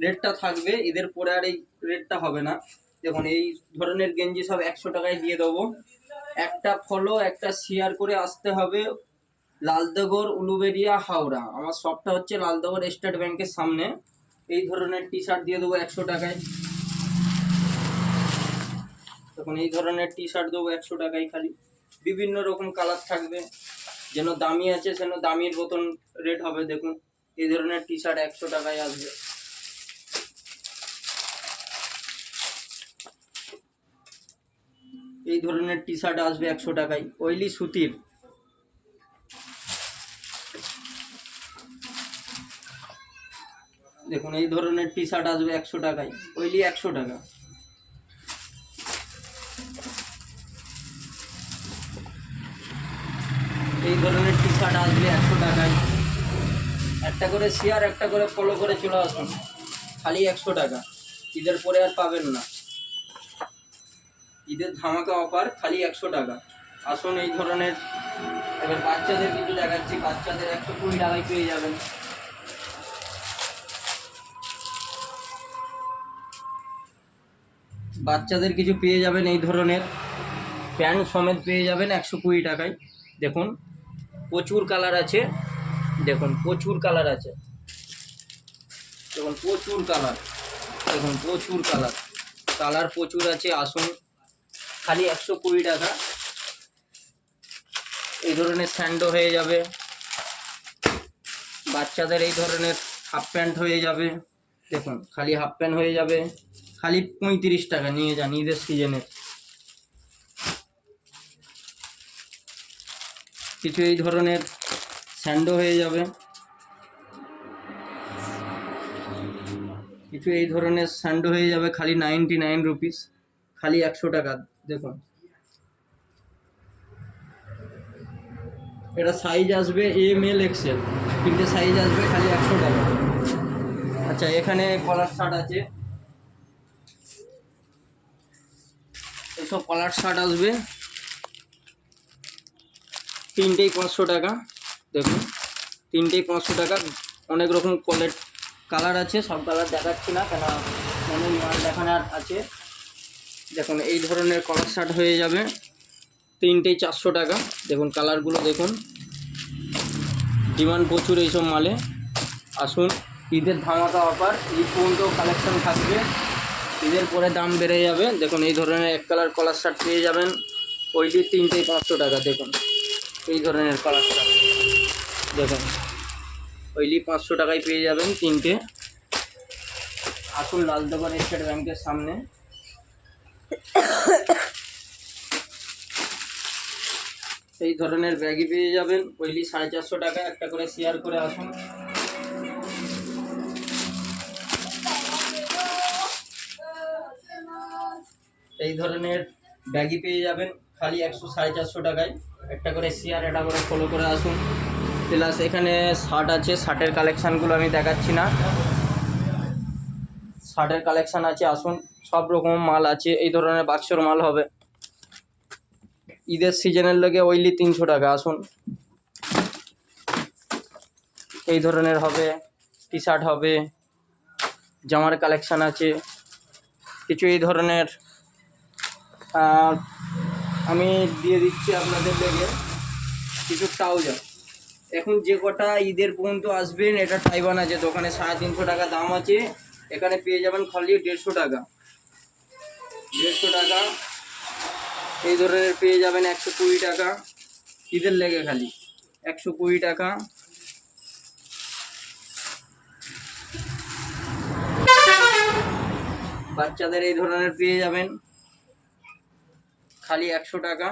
রেটটা থাকবে, ঈদের পরে আর এই রেটটা হবে না। দেখুন এই ধরনের গেঞ্জি সব 100 টাকায় দিয়ে দেবো। একটা ফলো একটা শেয়ার করে আসতে হবে লালদগর, উলুবেড়িয়া, হাওড়া। আমার শপটা হচ্ছে লালদগর স্টেট ব্যাংকের সামনে। এই ধরনের টি শার্ট দিয়ে দেবো 100 টাকায়। তখন এই ধরনের টি শার্ট দেবো 100 টাকায় খালি। বিভিন্ন রকম কালার থাকবে, যেন দামি আছে যেন দামির মতন রেট হবে। দেখুন এই ধরনের টি শার্ট 100 টাকায় আসবে। এই ধরনের টি শার্ট আসবে 100 টাকায়, ওইলি সুতির। দেখুন এই ধরনের টি শার্ট আসবে 100 টাকায়, ওইলি 100 টাকা। এই ধরনের টি শার্ট আসবে 100 টাকায়। একটা করে শেয়ার একটা করে ফলো করে চলে আসুন, খালি 100 টাকা। ঈদের পরে আর পাবেন না, ঈদের ধামাকা অফার, খালি 100 টাকা। আসুন এই ধরনের। এবার বাচ্চাদের কিছু দেখাচ্ছি, বাচ্চাদের 120 টাকায় পেয়ে যাবেন। বাচ্চাদের কিছু পেয়ে যাবেন এই ধরনের প্যান্ট সমেত পেয়ে যাবেন 120 টাকায়। দেখুন প্রচুর কালার আছে, দেখুন প্রচুর কালার আছে, দেখুন প্রচুর কালার, দেখুন প্রচুর কালার, কালার প্রচুর আছে। আসুন খালি 120 টাকা। এই ধরনের স্যান্ডো হয়ে যাবে, বাচ্চাদের এই ধরনের হাফ প্যান্ট হয়ে যাবে। দেখুন খালি হাফ প্যান্ট হয়ে যাবে, খালি 35 টাকা। নিয়ে যান ঈদের সিজনের। কিছু এই ধরনের স্যান্ডো হয়ে যাবে, কিছু এই ধরনের স্যান্ডো হয়ে যাবে খালি 99 রুপিস, খালি 100 টাকা। দেখুন এটা সাইজ আসবে ML XL, তিনটে সাইজ আসবে, খালি 100 টাকা। আচ্ছা এখানে কলার শার্ট আছে, এইসব কলার শার্ট আসবে তিনটেই 500 টাকা। দেখুন তিনটেই 500 টাকা। অনেক রকম কালার আছে, সব কালার দেখাচ্ছি না কেন অনেক মাল দেখানোর আছে। দেখুন এই ধরনের কলার শার্ট হয়ে যাবে তিনটেই 400 টাকা। দেখুন কালারগুলো দেখুন, ডিমান্ড প্রচুর এইসব মালে। আসুন ঈদের ধামাকা অফার, ঈদ পর্যন্ত কালেকশন থাকবে, ঈদের পরে দাম বেড়ে যাবে। দেখুন এই ধরনের এক কালার কলার শার্ট পেয়ে যাবেন, ওইটি তিনটেই 500 টাকা। দেখুন এই ধরনের কলার শার্ট দেখুন, ওইলি 500 টাকায় পেয়ে যাবেন তিনটে। আসুন লালদগর স্টেট ব্যাংকের সামনে। এই ধরনের ব্যাগই পেয়ে যাবেন, ওইলি 450 টাকা। একটা করে শেয়ার করে আসুন। এই ধরনের ব্যাগই পেয়ে যাবেন খালি 450 টাকায়। একটা করে শেয়ার এটা করে ফলো করে আসুন। প্লাস এখানে শার্ট আছে, শার্টের কালেকশানগুলো আমি দেখাচ্ছি না, শার্টের কালেকশান আছে। আসুন সব রকম মাল আছে, এই ধরনের বাক্সর মাল হবে ঈদের সিজনের লগে, ওইলি 300 টাকা। আসুন এই ধরনের হবে, টি শার্ট হবে, জামার কালেকশান আছে কিছু এই ধরনের। আমি দিয়ে দিচ্ছি আপনাদের লেগে কিছু ট্রাউজার। এখন যে কটা ঈদের পর্যন্ত আসবেন, এটা টাইবান আছে দোকানে 350 টাকা দাম আছে, এখানে পেয়ে যাবেন খালি 150 টাকা। 150 টাকা এই ধরনের পেয়ে যাবেন 120 টাকা ঈদের লেগে, খালি 120 টাকা। বাচ্চাদের এই ধরনের পেয়ে যাবেন খালি 100 টাকা।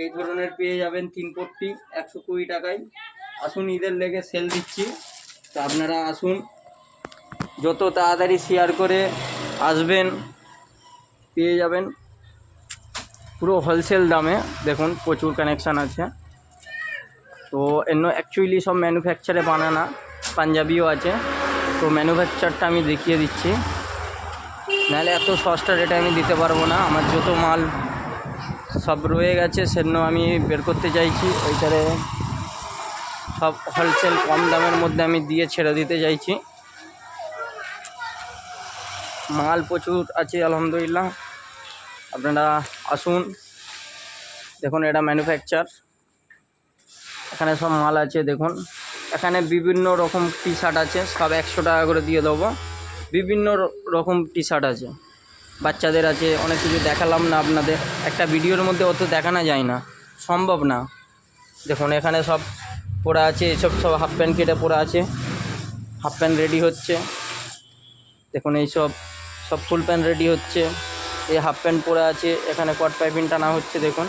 এই ধরনের পেয়ে যাবেন 3 পট্টি 120 টাকায়। আসুন ঈদের লেগে সেল দিচ্ছি, তো আপনারা আসুন, যত তাড়াতাড়ি শেয়ার করে আসবেন পেয়ে যাবেন পুরো হোলসেল দামে। দেখুন প্রচুর কানেকশান আছে, তো অ্যাকচুয়ালি সব ম্যানুফ্যাকচারে বানানা, পাঞ্জাবিও আছে, তো ম্যানুফ্যাকচারটা আমি দেখিয়ে দিচ্ছি, নাহলে এত সস্তা রেটে আমি দিতে পারবো না। আমার যত মাল সব রয়ে গেছে, সেজন্য আমি বের করতে চাইছি। ওইটারে সব হোলসেল কম দামের মধ্যে আমি দিয়ে ছেড়ে দিতে চাইছি। মাল প্রচুর আছে আলহামদুলিল্লাহ, আপনারা আসুন। দেখুন এটা ম্যানুফ্যাকচার, এখানে সব মাল আছে। দেখুন এখানে বিভিন্ন রকম টি শার্ট আছে, সব 100 টাকা করে দিয়ে দেবো। বিভিন্ন রকম টি শার্ট আছে, বাচ্চাদের আছে, অনেক কিছু দেখালাম না আপনাদের, একটা ভিডিওর মধ্যে অত দেখানো যায় না, সম্ভব না। দেখুন এখানে সব পরা আছে, এসব সব হাফ প্যান্ট কেটে পরা আছে, হাফ প্যান্ট রেডি হচ্ছে। দেখুন এইসব সব ফুল প্যান্ট রেডি হচ্ছে, এই হাফ প্যান্ট পরা আছে, এখানে কট পাইপিং টানা হচ্ছে। দেখুন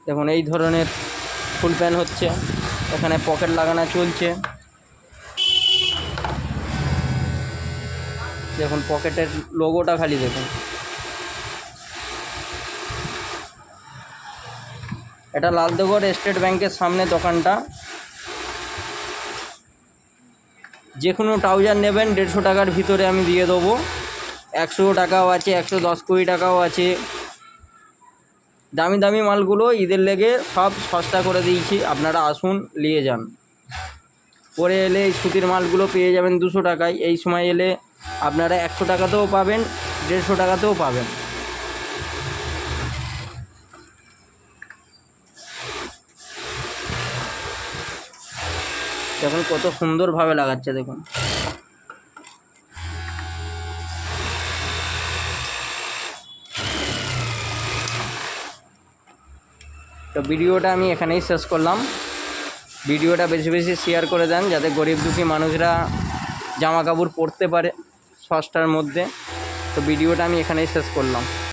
দেখুন এই ধরনের ফুল প্যান্ট হচ্ছে, এখানে পকেট লাগানো চলছে। দেখুন পকেটের লোগোটা খালি দেখুন। এটা লালদগড় স্টেট ব্যাংকের সামনে দোকানটা। যে কোনো ট্রাউজার নেবেন 150 টাকার ভিতরে আমি দিয়ে দেবো। 100 টাকাও আছে, 110-20 টাকাও আছে। দামি দামি মালগুলো ঈদের লেগে সব সস্তা করে দিয়েছি, আপনারা আসুন নিয়ে যান। পরে এলে এই সুতির মালগুলো পেয়ে যাবেন 200 টাকায়। এই সময় এলে আপনারা 100 টাকাতেও পাবেন, 150 টাকাতেও পাবেন। দেখুন কত সুন্দরভাবে লাগাচ্ছে দেখুন। তো ভিডিওটা আমি এখানেই শেষ করলাম। ভিডিওটা বেশি বেশি শেয়ার করে দেন, যাতে গরিব দুঃখী মানুষরা জামা কাপড় পরতে পারে সস্তার মধ্যে। তো ভিডিওটা আমি এখানেই শেষ করলাম।